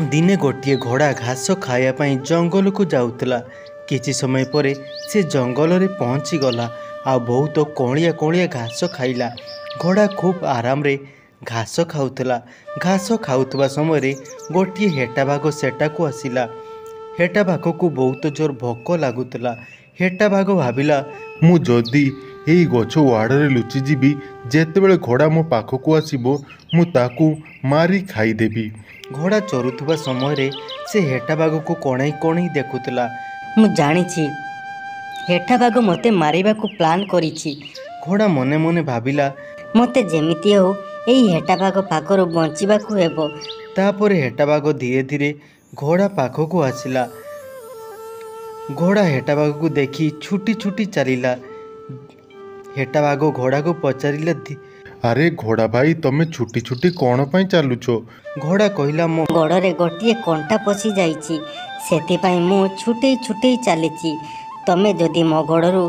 दिने गोटे घोड़ा घास खावाई जंगल को जाऊला। किछि समय पर से जंगल रे पहुँची गला आ बहुत कणिया कणिया घास खाइला। घोड़ा खूब आराम रे घास खाऊला। घास खाऊवा समय गोटे हेटा बाघ सेटा को आसिला। हेटा बाघ को बहुत जोर भोक लगुला। हेटा बाघ भाविला मु जदि एई गछ वाड़े लुचिजी जेतेबेले घोड़ा मो पाखक आसीबो मु ताकू मारी खाईदेवी। घोड़ा चरुवा समय से हेटा बाघ को कणई कणई देखुला। ମୁଁ ଜାଣିଛି ହେଠା ବାଘ ମୋତେ ମାରିବାକୁ ପ୍ଲାନ୍ କରିଛି। घोड़ा मने मने भाविला ମୋତେ ଯେମିତି ହେଉ ଏଇ ହେଠା ବାଘ ପାଖରୁ ବଞ୍ଚିବାକୁ ହେବ। तापर हेटा बाघ धीरे धीरे घोड़ा पाखक आसिला। घोड़ा हेटा बाघ को देखी छुटी छुटी चलिला। हेटा बाघ घोड़ा को पचारिला अरे घोड़ा भाई तमे छुटी छुटी कौन पाई चालुछ? घोड़ा कहला मो ଗୋଡ଼ରେ ଗୋଟିଏ କଣ୍ଟା ପଶି ଯାଇଛି, ସେଥିପାଇଁ ମୁଁ ଛୁଟେଇ ଛୁଟେଇ ଚାଲିଛି। ତମେ ଯଦି ମୋ ଗୋଡ଼ରୁ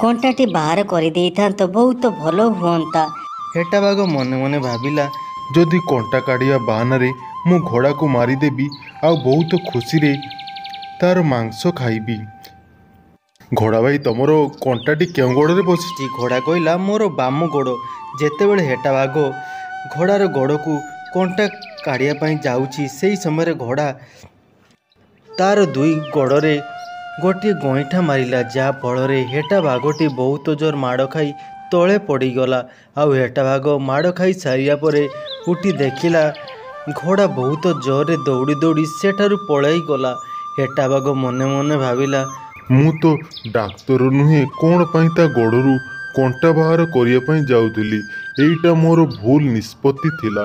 କଣ୍ଟାଟି ବାହାର କରିଦେଇଥାନ୍ତ ବହୁତ ଭଲ ହୁଅନ୍ତା। हेटा बाघ मने मने भाविला जदि कंटा काढ़िया बाहाना मु घोड़ा को मारिदेवी आ बहुत खुशी रे तार मांस खाइबी। घोड़ा भाई तमर कंटाटी क्यों गोड़े बसी? घोड़ा कहला मोर बाम गोड़। जेतेबेले हेटा बाघ घोड़ार गोड़ को कंटा काढ़िया जाऊँगी से समय घोड़ा तार दुई गोड़े गोटे गईठा मारिला, जहा फल हेटा बाघटी बहुत जोर माड़ खाई तले पड़गला। आउ हेटा बाघ माड़ खाई सारिया पर उठी देखिला घोड़ा बहुत जोर दौड़ी दौड़ी सेठारु पलाई गला। हेटा बाघ मने मने भाविला मु तो डाक्तर नुहे कौन पाई ता गोड़रू कंटा बाहर करने जाऊली। एईटा मोर भूल निष्पत्ति थिला।